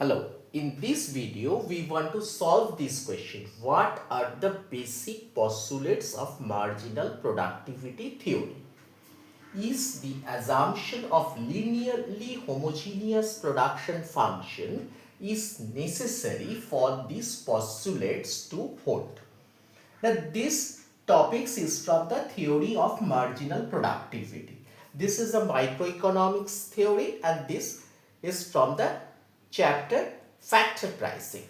Hello, in this video we want to solve this question. What are the basic postulates of marginal productivity theory? Is the assumption of linearly homogeneous production function is necessary for these postulates to hold? Now this topics is from the theory of marginal productivity. This is a microeconomics theory and this is from the chapter factor pricing.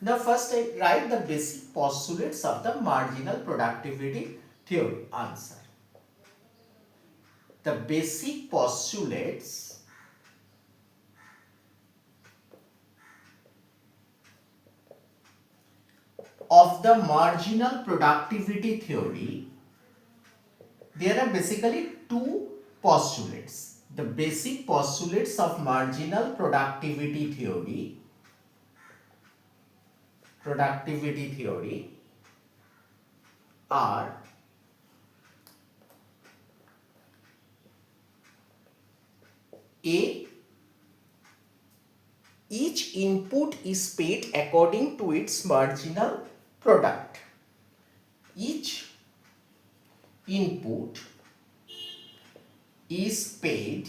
Now first I write the basic postulates of the marginal productivity theory. Answer. The basic postulates of the marginal productivity theory, there are basically two postulates. The basic postulates of marginal productivity theory are A. Each input is paid according to its marginal product. Each input is paid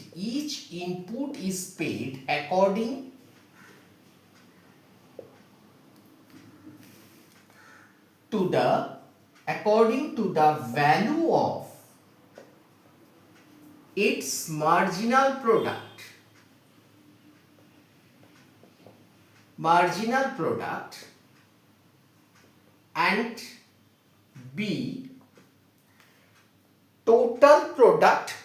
according to the value of its marginal product. And B. Total product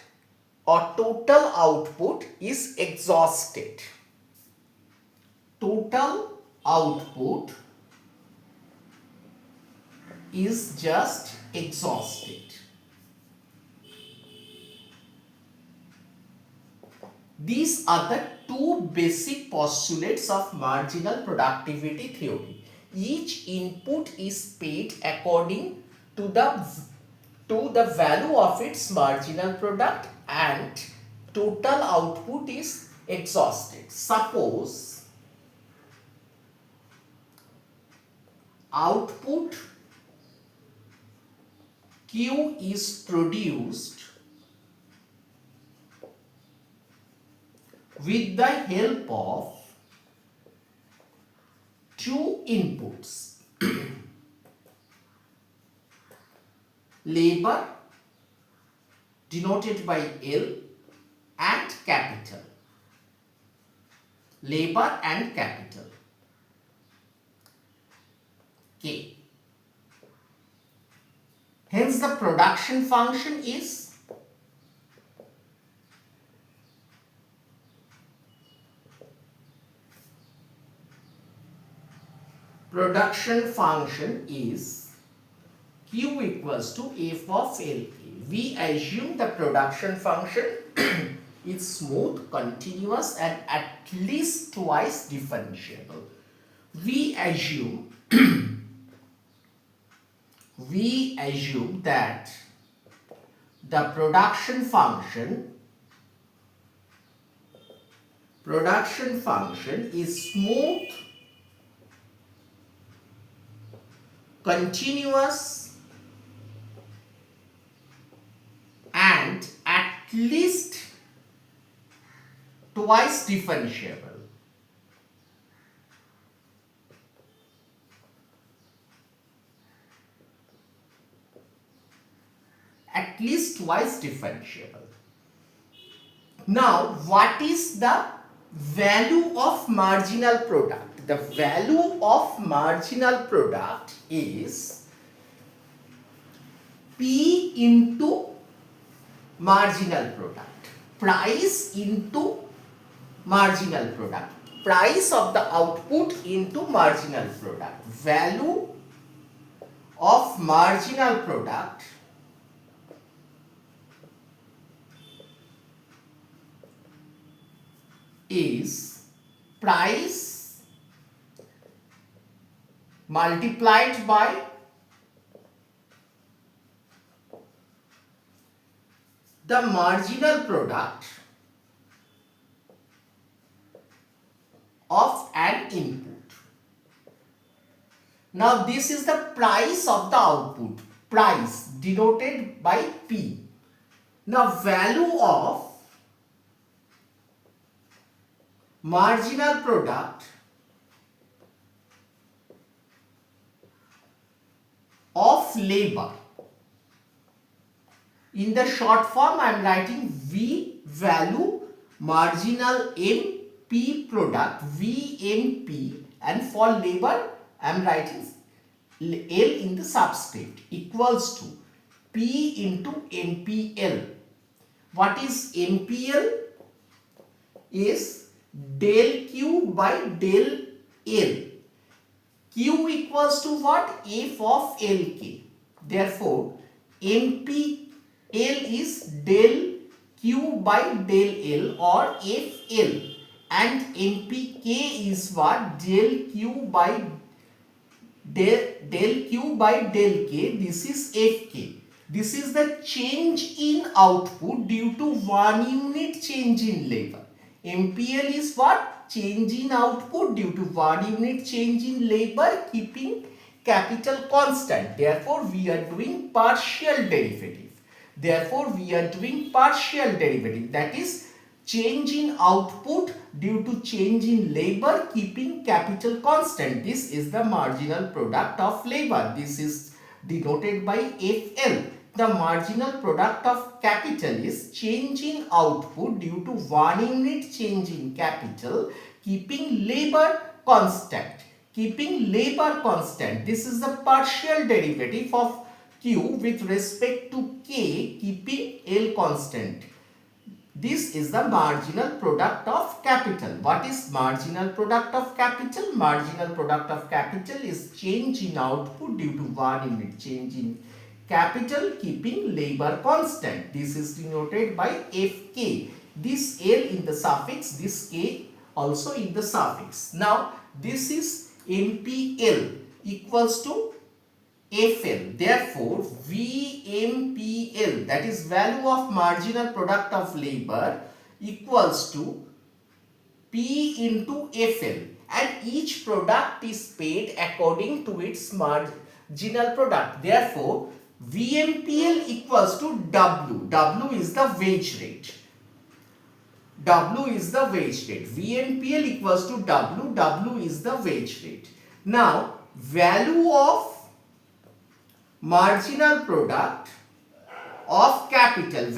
or total output is exhausted. Total output is just exhausted. These are the two basic postulates of marginal productivity theory. Each input is paid according to the value of its marginal product and total output is exhausted. Suppose output Q is produced with the help of two inputs, labor denoted by L and capital. Labor and capital. K. Hence the production function is Q equals to f of L. We assume the production function is smooth, continuous and at least twice differentiable. We assume that the production function is smooth, continuous and at least twice differentiable. At least twice differentiable. Now, what is the value of marginal product? The value of marginal product is P into marginal product. Price into marginal product. Price of the output into marginal product. Value of marginal product is price multiplied by the marginal product of input. Now this is the price of the output, price denoted by P. Now value of marginal product of labor. In the short form I am writing V value marginal MP product VMP, and for labor I am writing L in the subscript equals to P into MPL. What is MPL? Is del Q by del L. Q equals to what? F of LK. Therefore, MPL is del Q by del L or FL, and MPK is what? Del Q by del K. This is FK. This is the change in output due to 1 unit change in labor. MPL is what? Change in output due to 1 unit change in labor keeping capital constant. Therefore, we are doing partial derivative. That is change in output due to change in labor keeping capital constant. This is the marginal product of labor. This is denoted by FL. The marginal product of capital is change in output due to 1 unit change in capital keeping labor constant. This is the partial derivative of Q with respect to K keeping L constant. This is the marginal product of capital. What is marginal product of capital? Marginal product of capital is change in output due to 1 unit change in capital keeping labor constant. This is denoted by FK. This L in the suffix, this K also in the suffix. Now this is MPL equals to FL. Therefore, VMPL, that is value of marginal product of labor, equals to P into FL, and each product is paid according to its marginal product. Therefore, VMPL equals to W. W is the wage rate. VMPL equals to W. W is the wage rate. Now, value of marginal product of capital.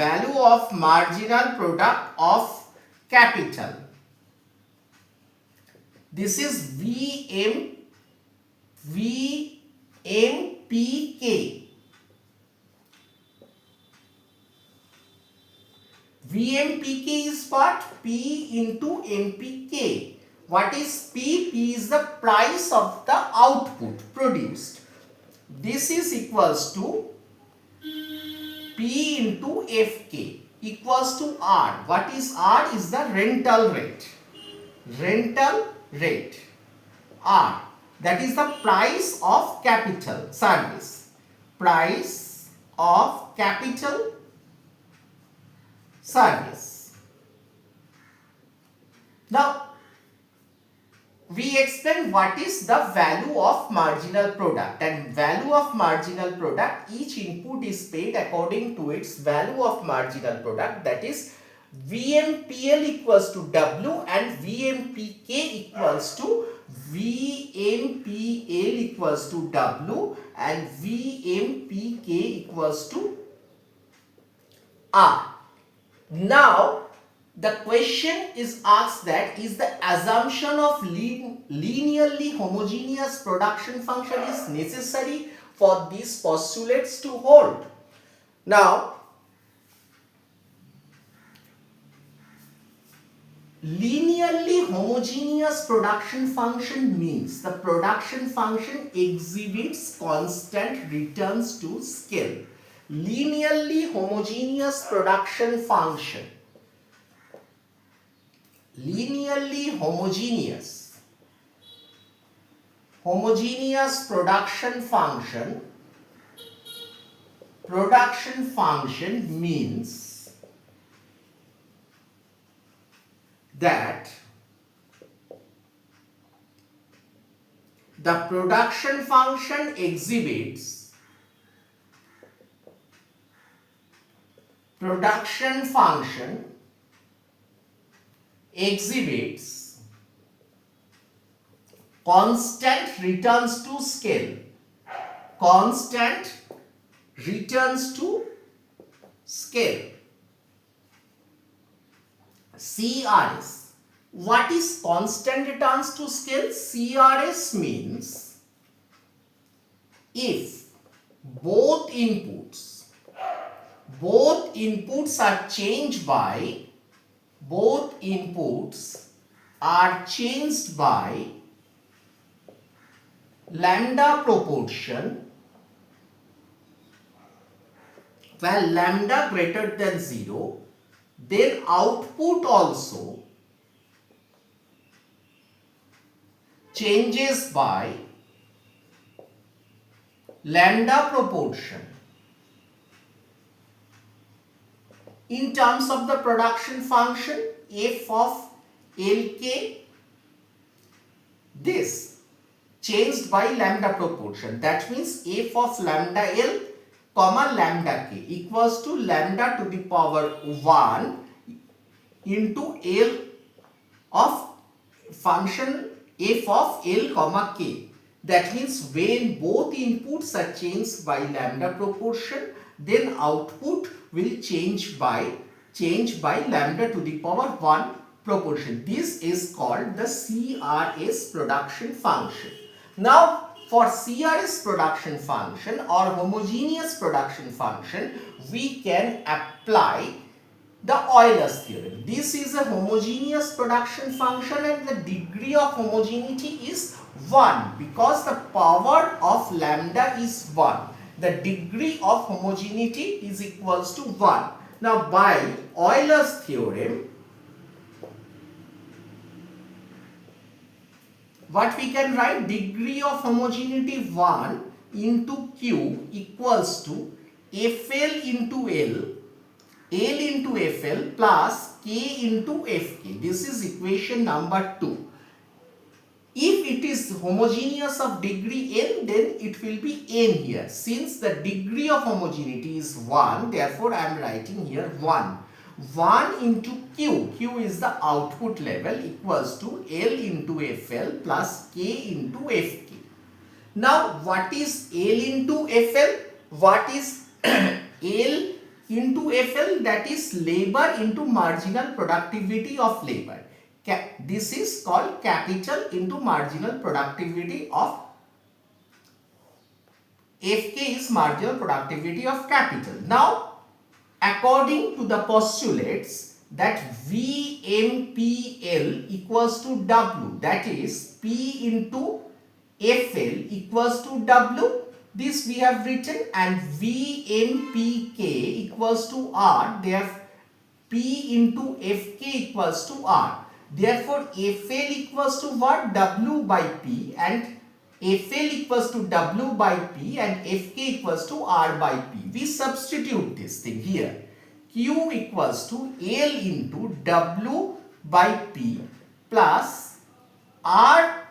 This is VMPK. VMPK is what? P into MPK. What is P? P is the price of the output produced. This is equals to P into FK equals to R. What is R? Is the rental rate. R. That is the price of capital service. Now, we explain what is the value of marginal product, and value of marginal product, each input is paid according to its value of marginal product, that is VMPL equals to W and VMPK equals to W and VMPK equals to R. Now, the question is asked that is the assumption of linearly homogeneous production function is necessary for these postulates to hold. Now, linearly homogeneous production function means the production function exhibits constant returns to scale. Linearly homogeneous production function. Homogeneous production function means that The production function exhibits constant returns to scale. Constant returns to scale. CRS. What is constant returns to scale? CRS means if both inputs are changed by lambda proportion, where lambda greater than 0, then output also changes by lambda proportion. In terms of the production function f of Lk, this changed by lambda proportion. That means f of lambda L comma lambda k equals to lambda to the power 1 into L of function f of L comma k. That means when both inputs are changed by lambda proportion, then output will change by lambda to the power 1 proportion. This is called the CRS production function. Now for CRS production function or homogeneous production function, we can apply the Euler's theorem. This is a homogeneous production function and the degree of homogeneity is 1 because the power of lambda is 1. The degree of homogeneity is equals to 1. Now by Euler's theorem, what we can write? Degree of homogeneity 1 into Q equals to FL into L into FL plus K into Fk. This is equation number 2. If it is homogeneous of degree n, then it will be n here. Since the degree of homogeneity is 1, therefore I am writing here 1. 1 into Q. Q is the output level equals to L into FL plus K into Fk. Now what is L into FL? What is L into FL? That is labor into marginal productivity of labor. This is called capital into marginal productivity of Fk is marginal productivity of capital. Now according to the postulates that VMPL equals to W, that is P into FL equals to W. This we have written, and VMPK equals to R. Therefore P into Fk equals to R. Therefore FL equals to what? W by P, and FL equals to W by P and Fk equals to R by P. We substitute this thing here. Q equals to L into W by P plus R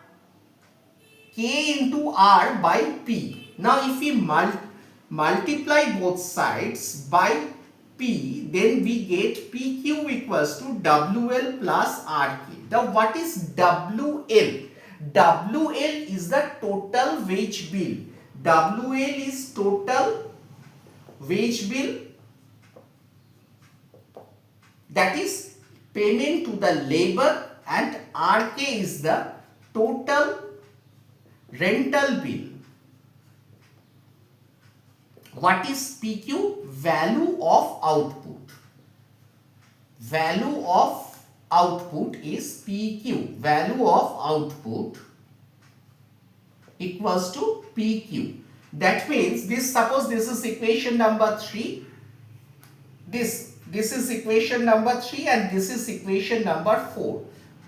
K into R by P. Now if we multiply both sides by P, then we get PQ equals to WL plus RK. Now what is WL? WL is the total wage bill. WL is total wage bill, that is payment to the labor, and RK is the total rental bill. What is PQ? Value of output. Value of output is PQ. Value of output equals to PQ. That means this, suppose this is equation number 3. This is equation number 3 and this is equation number 4.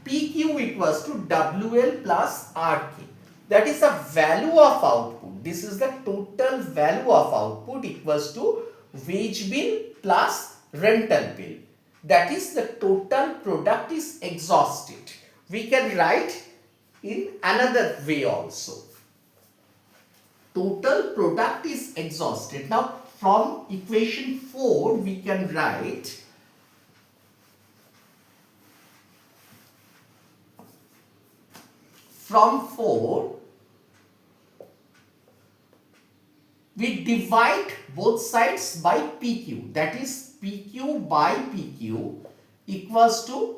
PQ equals to WL plus RK. That is the value of output. This is the total value of output equals to wage bill plus rental bill. That is the total product is exhausted. We can write in another way also. total product is exhausted. Now from equation 4 we can write from 4 we divide both sides by PQ, that is PQ by PQ equals to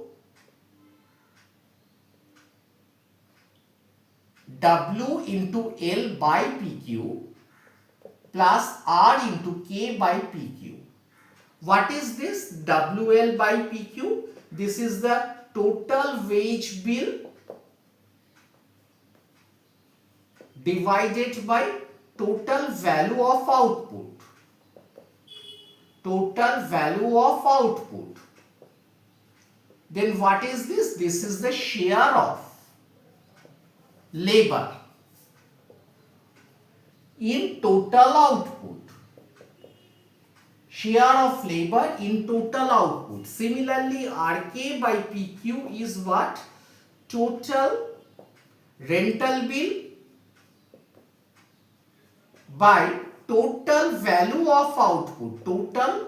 W into L by PQ plus R into K by PQ. What is this WL by PQ? This is the total wage bill divided by total value of output. Total value of output. Then what is this? This is the share of labor in total output. Share of labor in total output. Similarly, RK by PQ is what? Total rental bill by total value of output. Total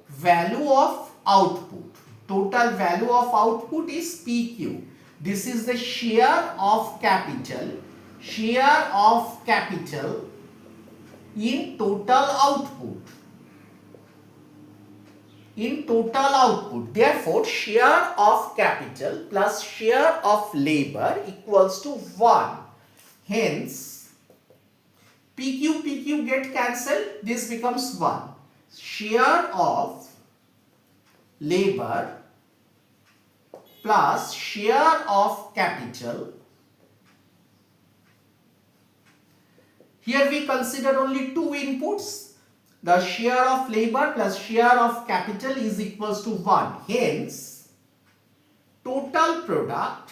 value of output. Total value of output is PQ. This is the share of capital. Share of capital in total output. In total output. Therefore, share of capital plus share of labor equals to 1. Hence, PQ get cancelled. This becomes 1. Share of labor plus share of capital. Here we consider only two inputs. The share of labor plus share of capital is equals to 1. Hence, total product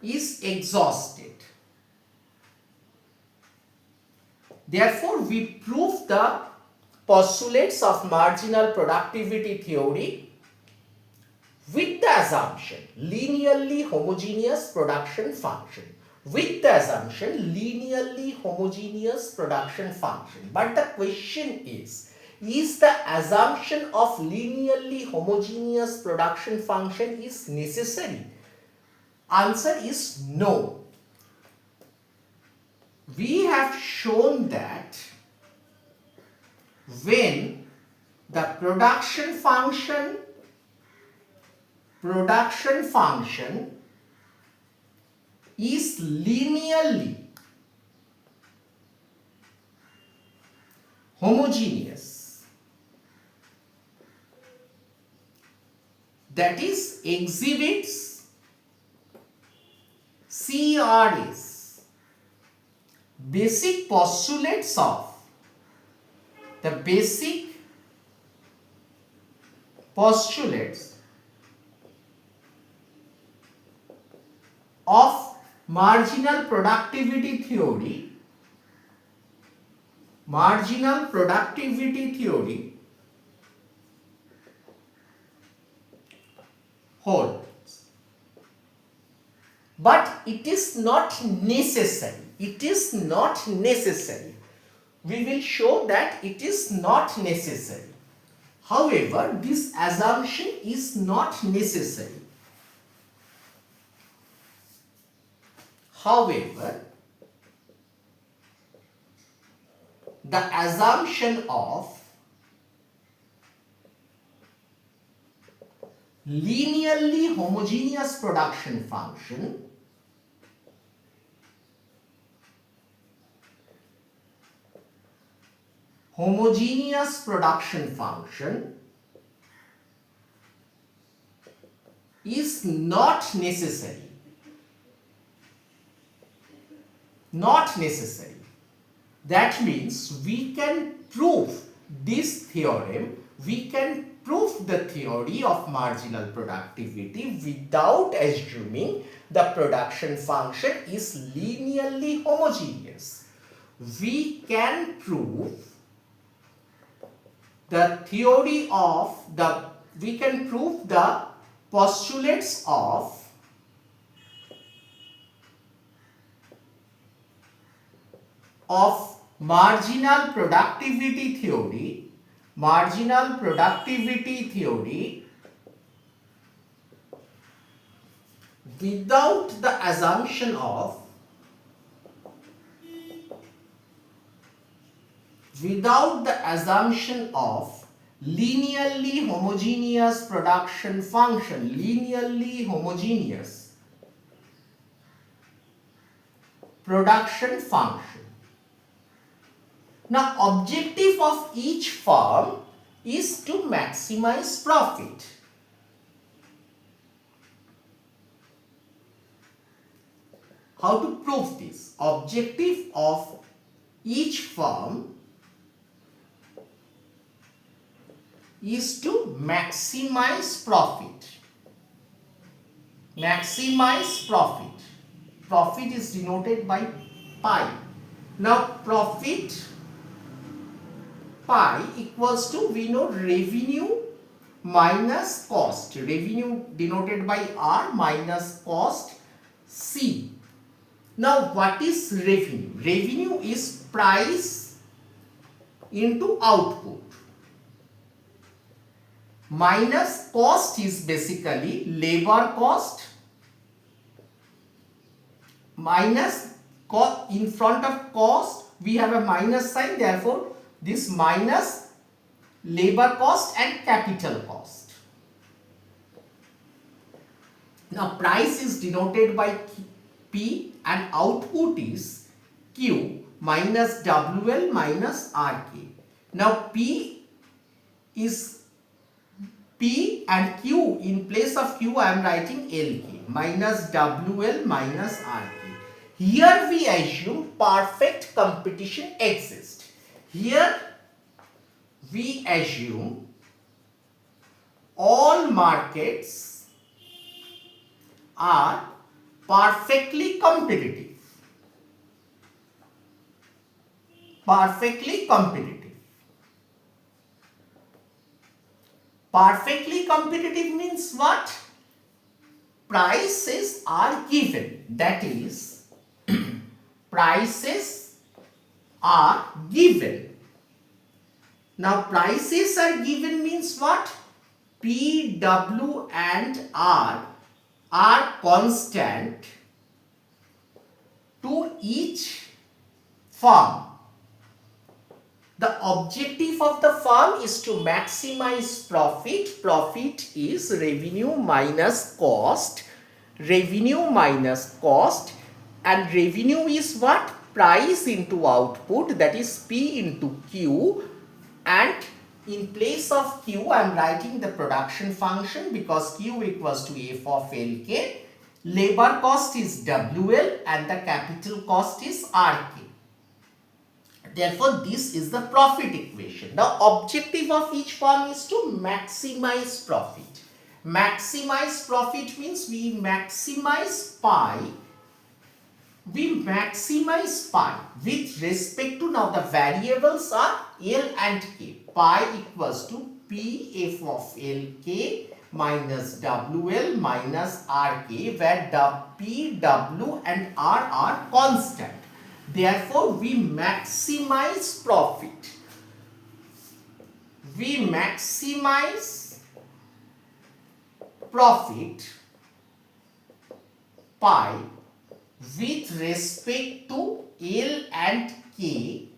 is exhausted. Therefore, we prove the postulates of marginal productivity theory with the assumption linearly homogeneous production function. With the assumption linearly homogeneous production function. But the question is the assumption of linearly homogeneous production function is necessary? Answer is no. We have shown that when the production function is linearly homogeneous, that is exhibits CRS, basic postulates of the basic postulates of marginal productivity theory, holds. But it is not necessary. It is not necessary. We will show that it is not necessary. However, this assumption is not necessary. However, the assumption of linearly homogeneous production function is not necessary. Not necessary. That means we can prove this theorem, we can prove the theory of marginal productivity without assuming the production function is linearly homogeneous. We can prove the theory of we can prove the postulates of of marginal productivity theory, without the assumption of linearly homogeneous production function, Now, objective of each firm is to maximize profit. How to prove this? Objective of each firm is to maximize profit. Profit is denoted by pi. Now, profit pi equals to, we know, revenue minus cost. Revenue denoted by R minus cost C. Now, what is revenue? Revenue is price into output. Minus cost is basically labor cost. Minus cost, in front of cost we have a minus sign, therefore this minus labor cost and capital cost. Now, price is denoted by P and output is Q minus WL minus RK. Now, P and Q, in place of Q I am writing LK minus WL minus RK. Here we assume perfect competition exists. Here we assume all markets are perfectly competitive. Perfectly competitive means what? Prices are given. That is, prices are given. Now, prices are given means what? P, W and R are constant to each firm. The objective of the firm is to maximize profit. Profit is revenue minus cost. And revenue is what? Price into output, that is P into Q. And in place of Q I am writing the production function because Q equals to F of LK. Labor cost is WL and the capital cost is RK. Therefore, this is the profit equation. Now, objective of each firm is to maximize profit. Maximize profit means we maximize pi. With respect to, now the variables are L and K. Pi equals to P F of LK minus WL minus RK, where P, W and R are constant. Therefore, we maximize profit. Pi with respect to L and K.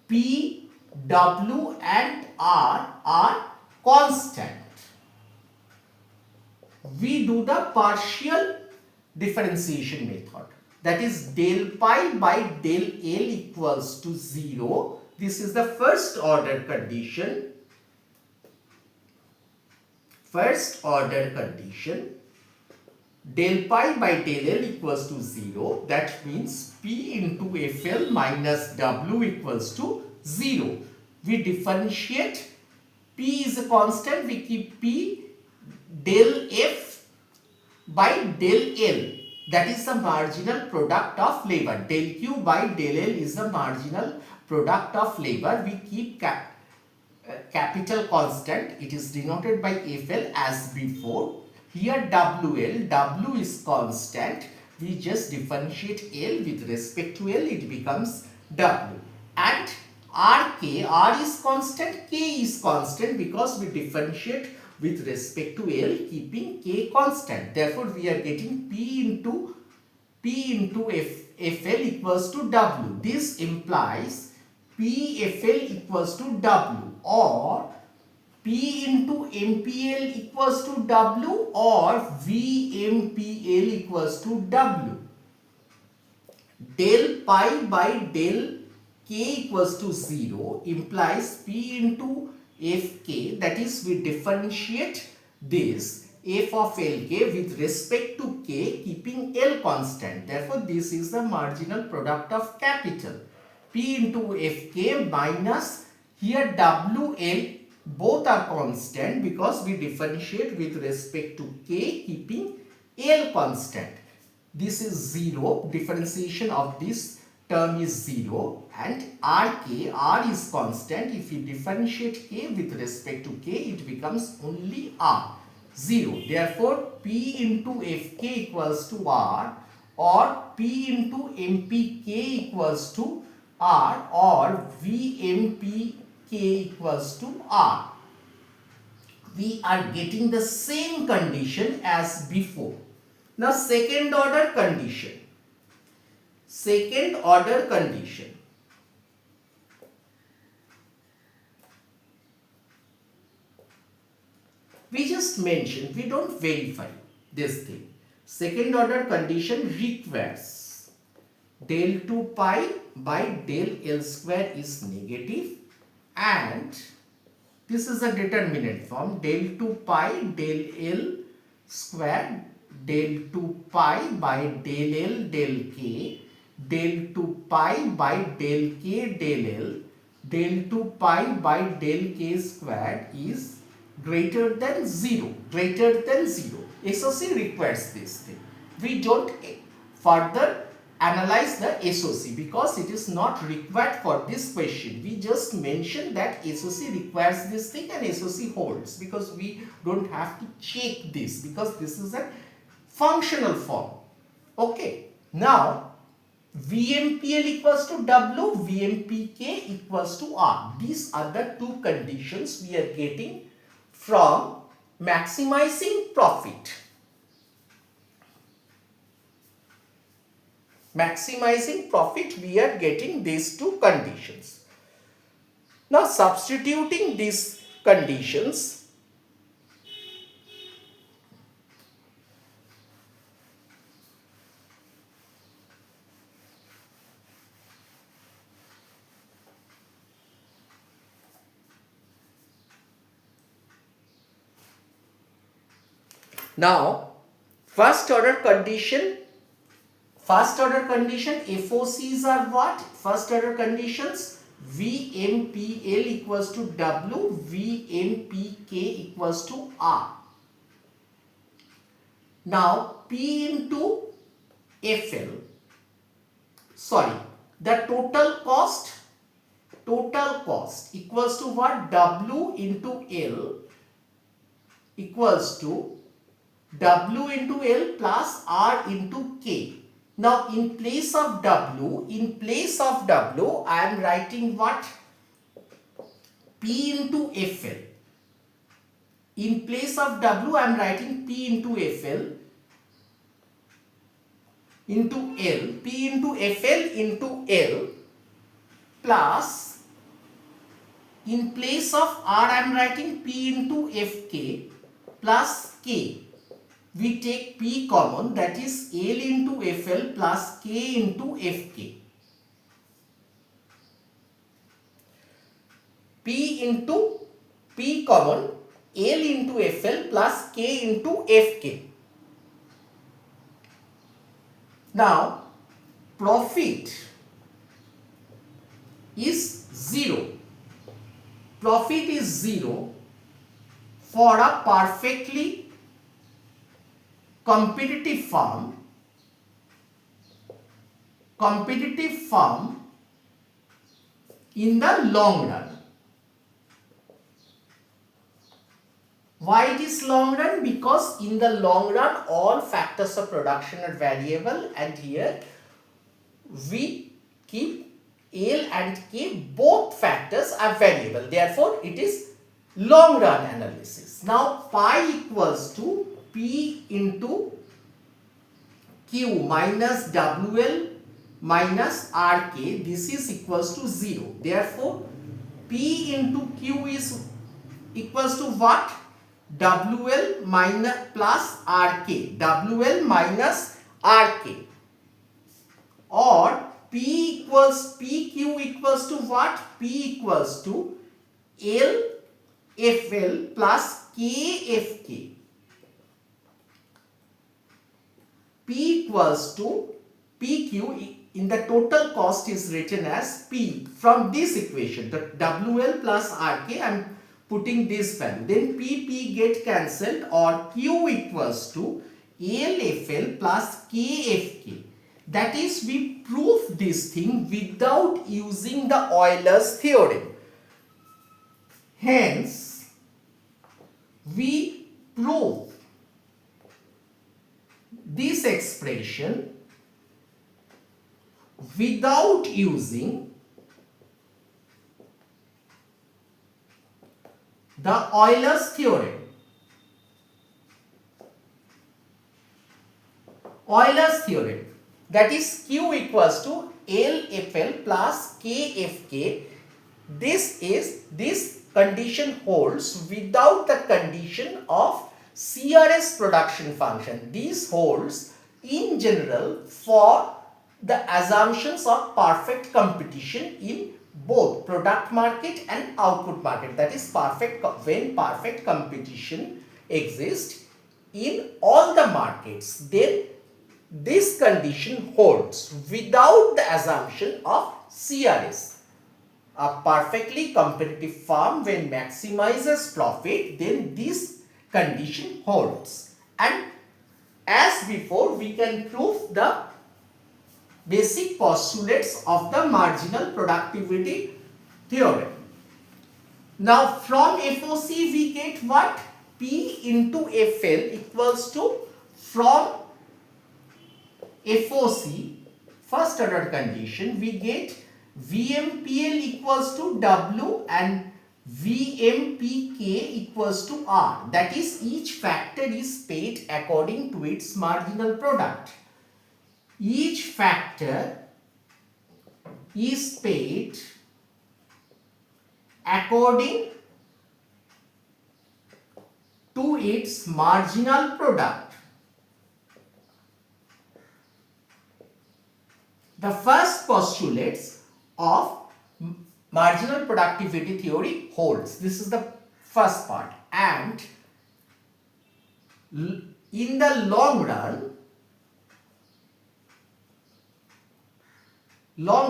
P, W and R are constant. We do the partial differentiation method. That is, del pi by del L equals to 0. This is the first order condition. Del pi by del L equals to 0. That means P into FL minus W equals to 0. We differentiate. P is a constant. We keep P del F by del L. That is the marginal product of labor. Del Q by del L is the marginal product of labor. We keep capital constant. It is denoted by FL as before. Here WL, W is constant. We just differentiate L with respect to L, it becomes W. And RK, R is constant, K is constant because we differentiate with respect to L keeping K constant. Therefore, we are getting P into FL equals to W. This implies PFL equals to W, or P into MPL equals to W, or VMPL equals to W. Del pi by del K equals to 0 implies P into Fk, that is we differentiate this f of Lk with respect to K keeping L constant. Therefore, this is the marginal product of capital P into Fk minus here WL, both are constant because we differentiate with respect to K keeping L constant. This is 0, differentiation of this term is 0, and RK, R is constant. If you differentiate K with respect to K, it becomes only R, 0. Therefore, P into Fk equals to R, or P into MPK equals to R, or VMPK equals to R. We are getting the same condition as before. Now, second order condition. Second order condition. We just mentioned, we don't verify this thing. Second order condition requires del 2 pi by del L square is negative, and this is a determinant form, del 2 pi del L square del 2 pi by del L del K, del 2 pi by del K del L, del 2 pi by del K squared is greater than 0, greater than 0. SOC requires this thing. We don't further analyze the SOC because it is not required for this question. We just mentioned that SOC requires this thing and SOC holds, because we don't have to check this because this is a functional form. Okay. Now, VMPL equals to W, VMPK equals to R. These are the two conditions we are getting from maximizing profit. Maximizing profit, we are getting these two conditions. Now, substituting these conditions, now first order condition, FOCs are what? First order conditions, VMPL equals to W, VMPK equals to R. Now, P into FL, the total cost equals to what? W into L equals to W into L plus R into K. Now, in place of W, I am writing what? P into FL. In place of W, I am writing P into FL into L, P into FL into L, plus in place of R, I am writing P into Fk plus K. We take P common, that is L into FL plus K into Fk. P common, L into FL plus K into Fk. Now, profit is 0. Profit is 0 for a perfectly competitive firm in the long run. Why it is long run? Because in the long run all factors of production are variable, and here we keep L and K, both factors are variable. Therefore, it is long run analysis. Now, pi equals to P into Q minus WL minus RK. This is equals to 0. Therefore, P into Q is equals to what? WL minus plus RK. WL minus RK. Or PQ equals to what? P equals to LFL plus KFK. P equals to PQ in the total cost is written as P from this equation. The WL plus RK, I am putting this value. Then P get cancelled, or Q equals to LFL plus KFK. That is, we prove this thing without using the Euler's theorem. Hence, we prove this expression without using the Euler's theorem. Euler's theorem, that is Q equals to LFL plus KFK. This condition holds without the condition of CRS production function. This holds in general for the assumptions of perfect competition in both product market and output market. That is, when perfect competition exists in all the markets, then this condition holds without the assumption of CRS. A perfectly competitive firm, when maximizes profit, then this condition holds. And as before, we can prove the basic postulates of the marginal productivity theorem. Now, from FOC we get what? P into FL equals to, from FOC, first order condition, we get VMPL equals to W and VMPK equals to R. That is, each factor is paid according to its marginal product. Each factor is paid according to its marginal product. The first postulates of marginal productivity theory holds. This is the first part. And in the long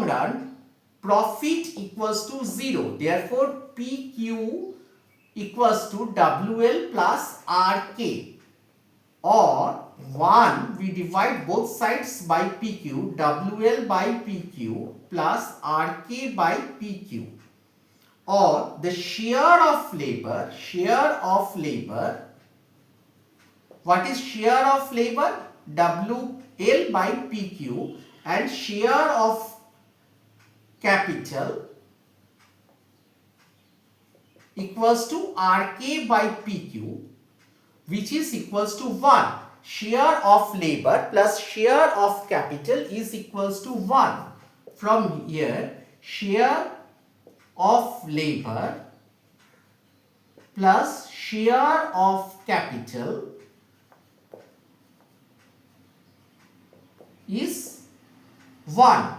run, profit equals to 0. Therefore, PQ equals to WL plus RK. Or 1, we divide both sides by PQ, WL by PQ plus RK by PQ. Or the share of labor, what is share of labor? WL by PQ, and share of capital equals to RK by PQ, which is equals to 1. Share of labor plus share of capital is equals to 1. From here, share of labor plus share of capital is 1.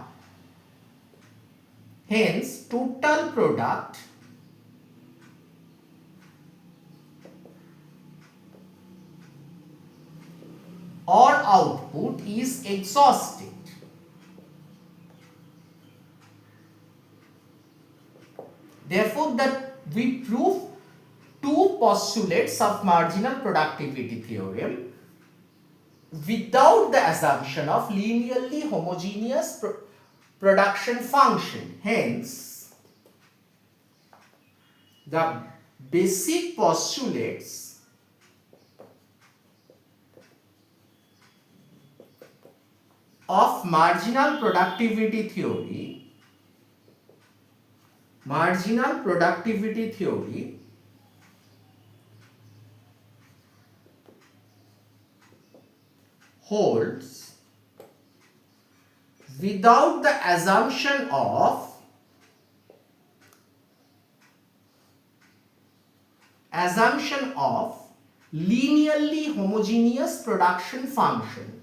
Hence, total product or output is exhausted. Therefore, we prove two postulates of marginal productivity theorem without the assumption of linearly homogeneous production function. Hence, the basic postulates of marginal productivity theory holds without the assumption of linearly homogeneous production function.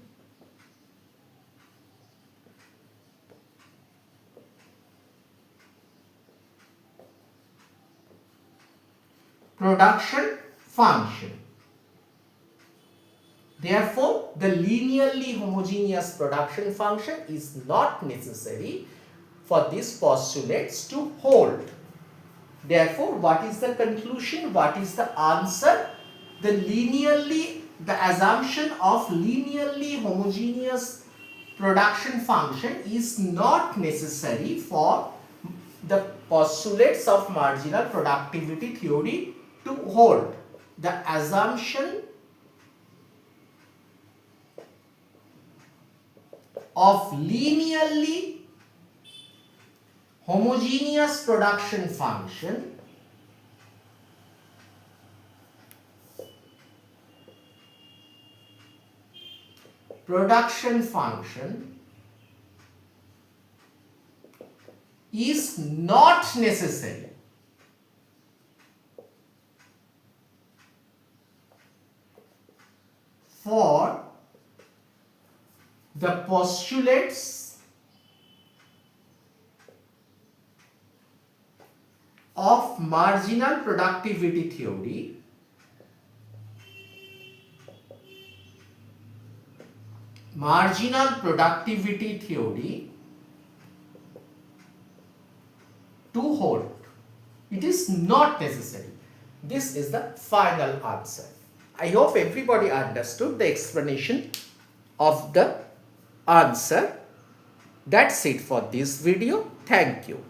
Therefore, the linearly homogeneous production function is not necessary for these postulates to hold. Therefore, what is the conclusion? What is the answer? The assumption of linearly homogeneous production function is not necessary for the postulates of marginal productivity theory to hold. The assumption of linearly homogeneous production function is not necessary for the postulates of marginal productivity theory to hold. It is not necessary. This is the final answer. I hope everybody understood the explanation of the answer. That's it for this video. Thank you.